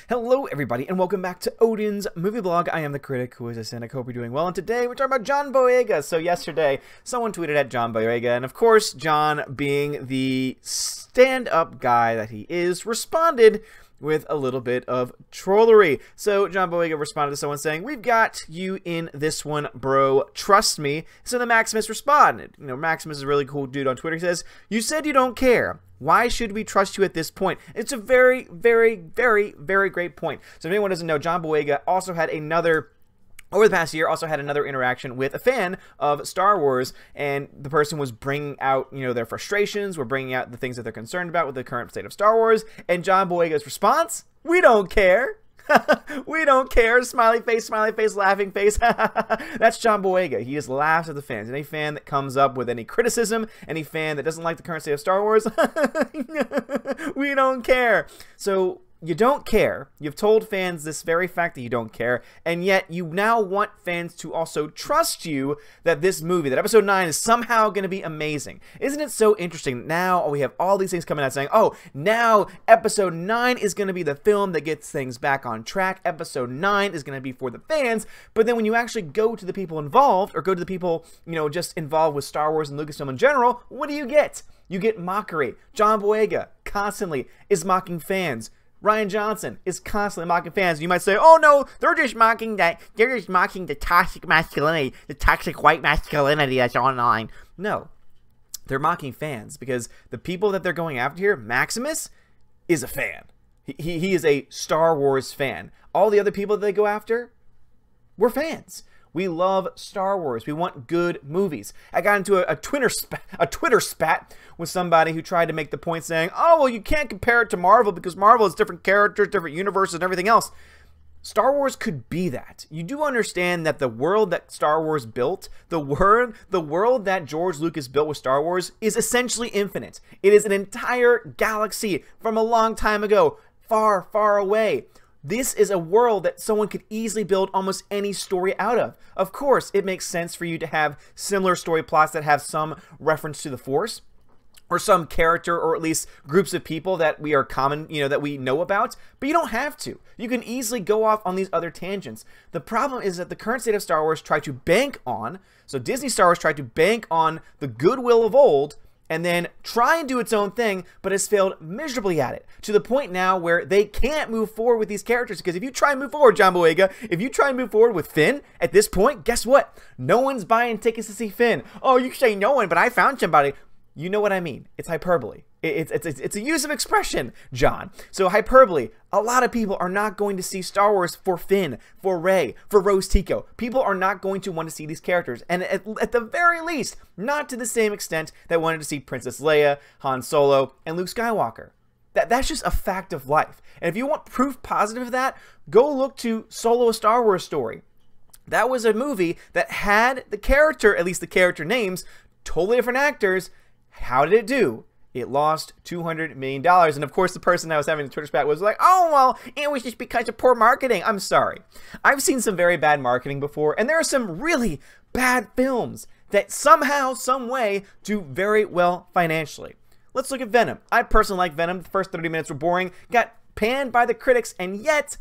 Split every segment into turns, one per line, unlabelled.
Hello everybody and welcome back to Odin's movie blog. I am the critic who is a cynic. Hope you're doing well, and today we're talking about John Boyega. So yesterday someone tweeted at John Boyega, and of course John, being the stand-up guy that he is, responded with a little bit of trollery. So John Boyega responded to someone saying, "We've got you in this one, bro. Trust me." So then Maximus responded. Maximus is a really cool dude on Twitter. He says, "You said you don't care. Why should we trust you at this point?" It's a very, very, very, very great point. So if anyone doesn't know, John Boyega also had over the past year, also had another interaction with a fan of Star Wars, and the person was bringing out, their frustrations, were bringing out the things that they're concerned about with the current state of Star Wars, and John Boyega's response: "We don't care." We don't care. Smiley face, laughing face. That's John Boyega. He just laughs at the fans. Any fan that comes up with any criticism, any fan that doesn't like the current state of Star Wars, we don't care. So you don't care. You've told fans this very fact that you don't care, and yet you now want fans to also trust you that this movie, that episode 9, is somehow going to be amazing. Isn't it so interesting? Now we have all these things coming out saying, oh, now episode 9 is going to be the film that gets things back on track. Episode 9 is going to be for the fans. But then when you actually go to the people involved, or go to the people, just involved with Star Wars and Lucasfilm in general, what do you get? You get mockery. John Boyega constantly is mocking fans. Ryan Johnson is constantly mocking fans. You might say, oh no, they're just mocking the toxic masculinity, the toxic white masculinity that's online. No, they're mocking fans because the people that they're going after here, Maximus, is a fan. He is a Star Wars fan. All the other people that they go after, we're fans. We love Star Wars. We want good movies. I got into a Twitter spat with somebody who tried to make the point saying, oh, well, you can't compare it to Marvel because Marvel has different characters, different universes, and everything else. Star Wars could be that. You do understand that the world that Star Wars built, the world that George Lucas built with Star Wars, is essentially infinite. It is an entire galaxy from a long time ago, far, far away. This is a world that someone could easily build almost any story out of. Of course, it makes sense for you to have similar story plots that have some reference to the Force, or some character, or at least groups of people that we are common, that we know about, but you don't have to. You can easily go off on these other tangents. The problem is that the current state of Star Wars tried to bank on, so Disney Star Wars tried to bank on the goodwill of old, and then try and do its own thing, but has failed miserably at it, to the point now where they can't move forward with these characters. Because if you try and move forward, John Boyega, if you try and move forward with Finn, at this point, guess what? No one's buying tickets to see Finn. Oh, you say no one, but I found somebody. You know what I mean. It's hyperbole. It's a use of expression, John. So hyperbole. A lot of people are not going to see Star Wars for Finn, for Rey, for Rose Tico. People are not going to want to see these characters. And at the very least, not to the same extent that wanted to see Princess Leia, Han Solo, and Luke Skywalker. That's just a fact of life. And if you want proof positive of that, go look to Solo: A Star Wars Story. That was a movie that had the character, at least the character names, totally different actors. How did it do? It lost $200 million. And of course, the person I was having the Twitter spat was like, oh, well, it was just because of poor marketing. I'm sorry. I've seen some very bad marketing before, and there are some really bad films that somehow, some way, do very well financially. Let's look at Venom. I personally like Venom. The first 30 minutes were boring, got panned by the critics, and yet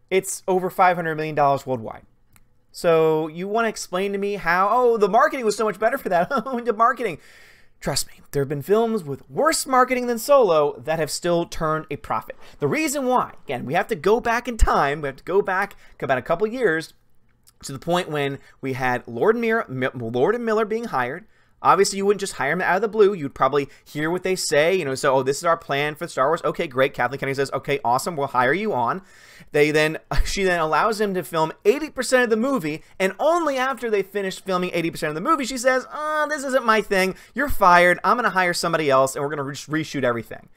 it's over $500 million worldwide. So you want to explain to me how, oh, the marketing was so much better for that. The marketing. Trust me, there have been films with worse marketing than Solo that have still turned a profit. The reason why, again, we have to go back in time. We have to go back about a couple years to the point when we had Lord and Miller being hired. Obviously, you wouldn't just hire them out of the blue. You'd probably hear what they say, so, oh, this is our plan for Star Wars. Okay, great. Kathleen Kennedy says, okay, awesome, we'll hire you on. She then allows him to film 80% of the movie, and only after they finish filming 80% of the movie, she says, oh, this isn't my thing. You're fired. I'm going to hire somebody else, and we're going to reshoot everything.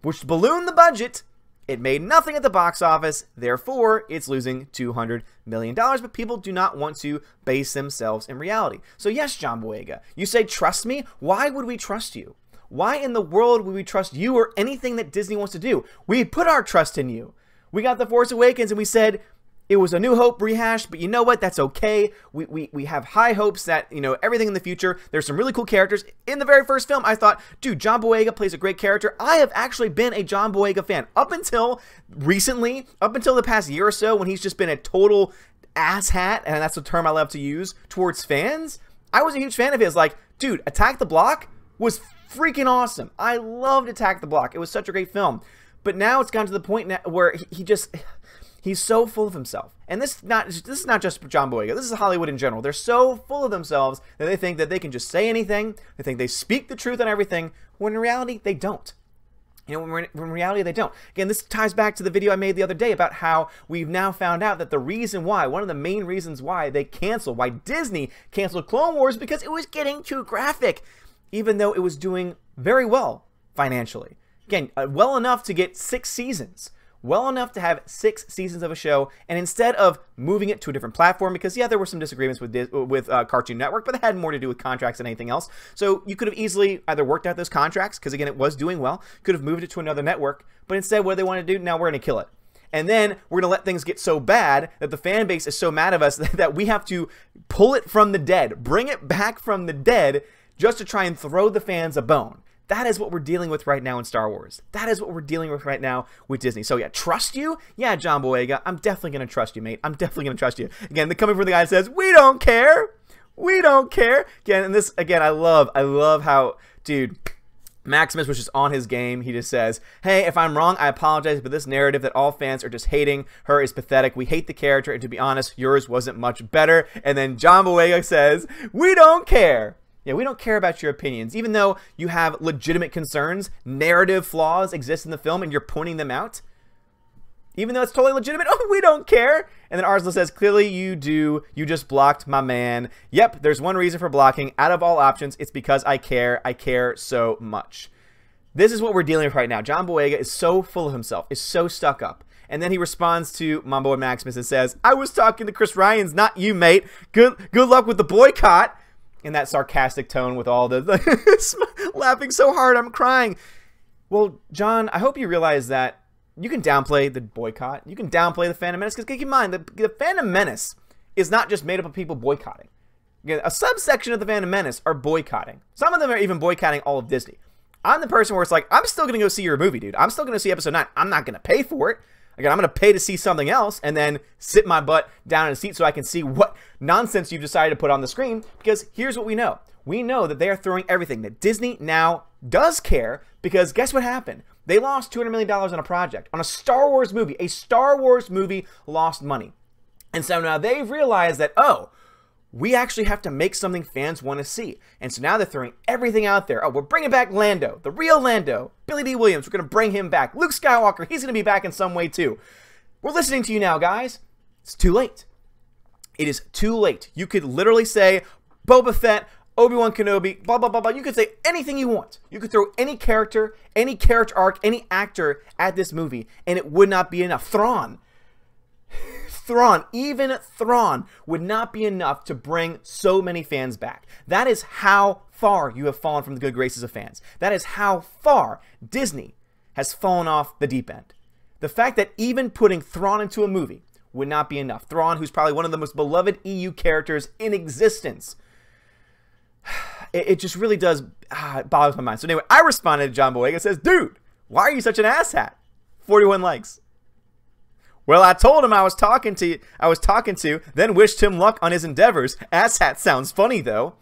Which ballooned the budget. It made nothing at the box office, therefore it's losing $200 million, but people do not want to base themselves in reality. So yes, John Boyega, you say trust me? Why would we trust you? Why in the world would we trust you or anything that Disney wants to do? We put our trust in you. We got The Force Awakens and we said, It was a New Hope rehash, but you know what? That's okay. We have high hopes that, you know, everything in the future, there's some really cool characters. In the very first film, I thought, dude, John Boyega plays a great character. I have actually been a John Boyega fan up until recently, up until the past year or so, when he's just been a total asshat, and that's the term I love to use, towards fans. I was a huge fan of his. Like, dude, Attack the Block was freaking awesome. I loved Attack the Block. It was such a great film. But now it's gotten to the point now where he's so full of himself. And this is not just John Boyega. This is Hollywood in general. They're so full of themselves that they think that they can just say anything. They think they speak the truth on everything, when in reality, they don't. You know, when in reality, they don't. Again, this ties back to the video I made the other day about how we've now found out that the reason why, one of the main reasons why why Disney canceled Clone Wars, because it was getting too graphic, even though it was doing very well financially. Again, well enough to get 6 seasons. Well enough to have 6 seasons of a show, and instead of moving it to a different platform, because yeah, there were some disagreements with Cartoon Network, but that had more to do with contracts than anything else. So you could have easily either worked out those contracts, because again, it was doing well, could have moved it to another network, but instead, what do they want to do? Now we're going to kill it. And then we're going to let things get so bad that the fan base is so mad of us that we have to pull it from the dead, bring it back from the dead, just to try and throw the fans a bone. That is what we're dealing with right now in Star Wars. That is what we're dealing with right now with Disney. So yeah, trust you? Yeah, John Boyega, I'm definitely going to trust you, mate. I'm definitely going to trust you. Again, the coming from the guy that says, we don't care. We don't care. Again, and this, again, I love how, dude, Maximus was just on his game. He just says, hey, if I'm wrong, I apologize, but this narrative that all fans are just hating her is pathetic. We hate the character, and to be honest, yours wasn't much better. And then John Boyega says, we don't care. Yeah, we don't care about your opinions. Even though you have legitimate concerns, narrative flaws exist in the film, and you're pointing them out. Even though it's totally legitimate, oh, we don't care. And then Arslan says, clearly you do. You just blocked my man. Yep, there's one reason for blocking. Out of all options, it's because I care. I care so much. This is what we're dealing with right now. John Boyega is so full of himself, is so stuck up. And then he responds to my boy Maximus and says, I was talking to Chris Ryans, not you, mate. Good luck with the boycott. In that sarcastic tone with all the laughing so hard I'm crying. Well, John, I hope you realize that you can downplay the boycott. You can downplay the Phantom Menace, because keep in mind, the Phantom Menace is not just made up of people boycotting. Again, a subsection of the Phantom Menace are boycotting. Some of them are even boycotting all of Disney. I'm the person where it's like, I'm still going to go see your movie, dude. I'm still going to see episode 9. I'm not going to pay for it. Again, I'm going to pay to see something else and then sit my butt down in a seat so I can see what nonsense you've decided to put on the screen, because here's what we know. We know that they are throwing everything, that Disney now does care, because guess what happened? They lost $200 million on a project, on a Star Wars movie. A Star Wars movie lost money. And so now they've realized that, oh, we actually have to make something fans want to see. And so now they're throwing everything out there. Oh, we're bringing back Lando, the real Lando. Billy D. Williams, we're going to bring him back. Luke Skywalker, he's going to be back in some way too. We're listening to you now, guys. It's too late. It is too late. You could literally say Boba Fett, Obi-Wan Kenobi, blah, blah, blah, blah. You could say anything you want. You could throw any character arc, any actor at this movie, and it would not be enough. Even Thrawn would not be enough to bring so many fans back. That is how far you have fallen from the good graces of fans. That is how far Disney has fallen off the deep end. The fact that even putting Thrawn into a movie would not be enough. Thrawn, who's probably one of the most beloved EU characters in existence. It just really does boggles my mind. So anyway, I responded to John Boyega. Says, dude, why are you such an asshat? 41 likes. Well, I told him I was talking to, then wished him luck on his endeavors. Asshat sounds funny, though.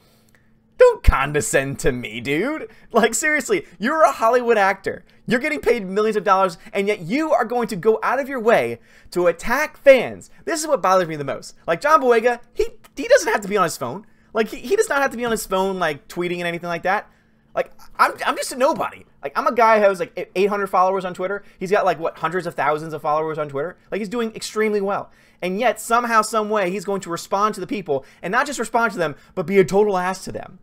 Don't condescend to me, dude. Like, seriously, you're a Hollywood actor. You're getting paid millions of dollars, and yet you are going to go out of your way to attack fans. This is what bothers me the most. Like, John Boyega, he doesn't have to be on his phone. Like, he does not have to be on his phone, like, tweeting and anything like that. Like, I'm just a nobody. Like, I'm a guy who has, like, 800 followers on Twitter. He's got, like, what, hundreds of thousands of followers on Twitter? Like, he's doing extremely well. And yet, somehow, some way, he's going to respond to the people, and not just respond to them, but be a total ass to them.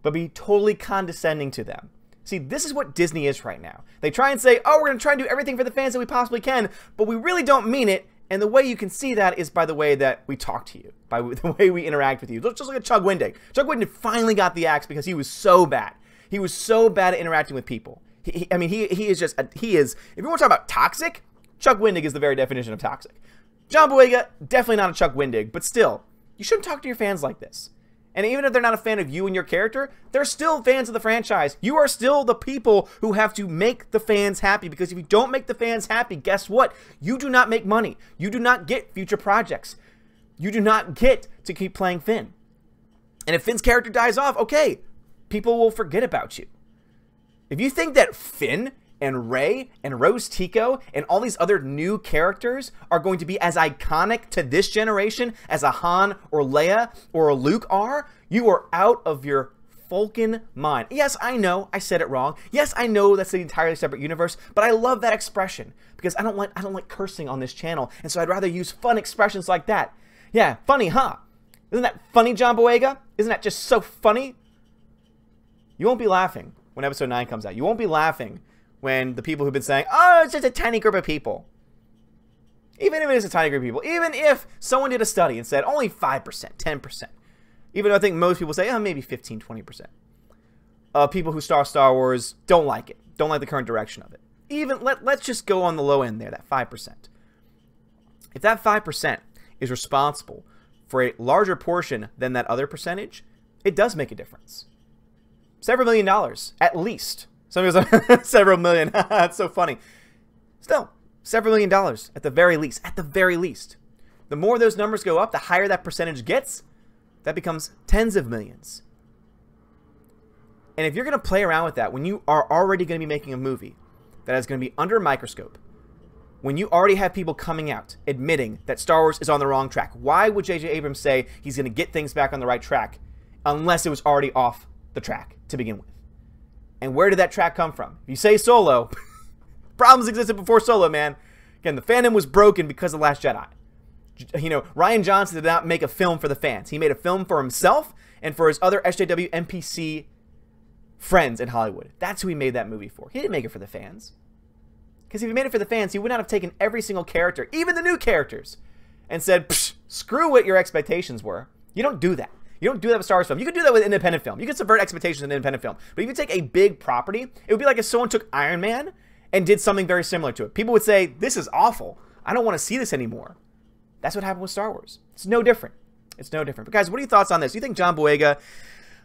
But be totally condescending to them. See, this is what Disney is right now. They try and say, oh, we're going to try and do everything for the fans that we possibly can, but we really don't mean it. And the way you can see that is by the way that we talk to you, by the way we interact with you. Just look at Chug Wendig. Chug Wendig finally got the axe because he was so bad. He was so bad at interacting with people. He is, if you want to talk about toxic, Chuck Wendig is the very definition of toxic. John Boyega, definitely not a Chuck Wendig, but still, you shouldn't talk to your fans like this. And even if they're not a fan of you and your character, they're still fans of the franchise. You are still the people who have to make the fans happy, because if you don't make the fans happy, guess what? You do not make money. You do not get future projects. You do not get to keep playing Finn. And if Finn's character dies off, okay, people will forget about you. If you think that Finn and Rey and Rose Tico and all these other new characters are going to be as iconic to this generation as a Han or Leia or a Luke are, you are out of your Falcon mind. Yes, I know I said it wrong. Yes, I know that's an entirely separate universe, but I love that expression because I don't like cursing on this channel, and so I'd rather use fun expressions like that. Yeah, funny, huh? Isn't that funny, John Boyega? Isn't that just so funny? You won't be laughing when episode 9 comes out. You won't be laughing when the people who've been saying, oh, it's just a tiny group of people. Even if it is a tiny group of people, even if someone did a study and said only 5%, 10%, even though I think most people say, oh, maybe 15, 20%, of people who star Star Wars don't like it, don't like the current direction of it. Even, let's just go on the low end there, that 5%. If that 5% is responsible for a larger portion than that other percentage, it does make a difference. Several $1 million, at least. Somebody goes, several million. That's so funny. Still, several $1 million at the very least. At the very least. The more those numbers go up, the higher that percentage gets. That becomes tens of millions. And if you're going to play around with that when you are already going to be making a movie that is going to be under a microscope, when you already have people coming out admitting that Star Wars is on the wrong track, why would J.J. Abrams say he's going to get things back on the right track unless it was already off the track to begin with? And where did that track come from? If you say Solo, problems existed before Solo, man. Again, the fandom was broken because of Last Jedi. You know, Rian Johnson did not make a film for the fans. He made a film for himself and for his other SJW NPC friends in Hollywood. That's who he made that movie for. He didn't make it for the fans. Because if he made it for the fans, he would not have taken every single character, even the new characters, and said, screw what your expectations were. You don't do that. You don't do that with Star Wars film. You can do that with independent film. You can subvert expectations in independent film. But if you take a big property, it would be like if someone took Iron Man and did something very similar to it. People would say, this is awful. I don't want to see this anymore. That's what happened with Star Wars. It's no different. It's no different. But guys, what are your thoughts on this? You think John Boyega,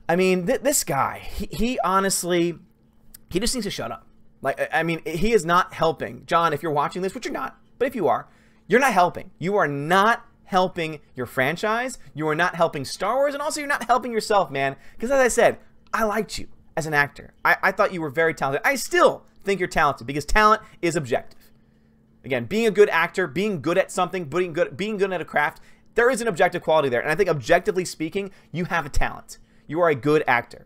I mean, this guy, he honestly, he just needs to shut up. Like, I mean, he is not helping. John, if you're watching this, which you're not, but if you are, you're not helping. You are not helping your franchise. You are not helping Star Wars, and also you're not helping yourself, man. Because as I said, I liked you as an actor. I thought you were very talented. I still think you're talented because talent is objective. Again, being a good actor, being good at something, being good at a craft, there is an objective quality there. And I think objectively speaking, you have a talent. You are a good actor.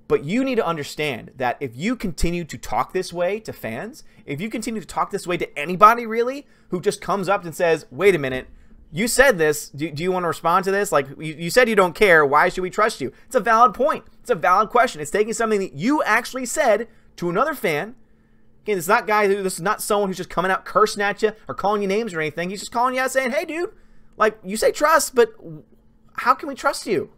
But you need to understand that if you continue to talk this way to fans, if you continue to talk this way to anybody really who just comes up and says, wait a minute, you said this, do you want to respond to this? Like, you said you don't care, why should we trust you? It's a valid point. It's a valid question. It's taking something that you actually said to another fan. Again, it's not this is not someone who's just coming out cursing at you or calling you names or anything. He's just calling you out saying, hey dude, like, you say trust, but how can we trust you?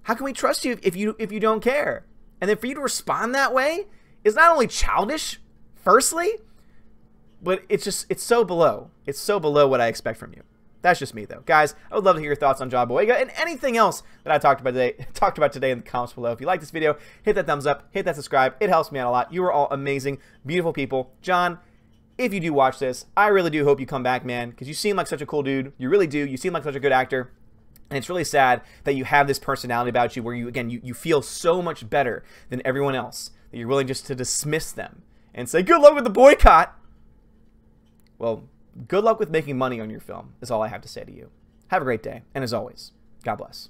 How can we trust you if you don't care? And then for you to respond that way is not only childish, firstly, but it's so below. It's so below what I expect from you. That's just me, though. Guys, I would love to hear your thoughts on John Boyega and anything else that I talked about today in the comments below. If you like this video, hit that thumbs up, hit that subscribe. It helps me out a lot. You are all amazing, beautiful people. John, if you do watch this, I really do hope you come back, man, because you seem like such a cool dude. You really do. You seem like such a good actor. And it's really sad that you have this personality about you where you feel so much better than everyone else, that you're willing just to dismiss them and say, good luck with the boycott. Well, good luck with making money on your film is all I have to say to you. Have a great day. And as always, God bless.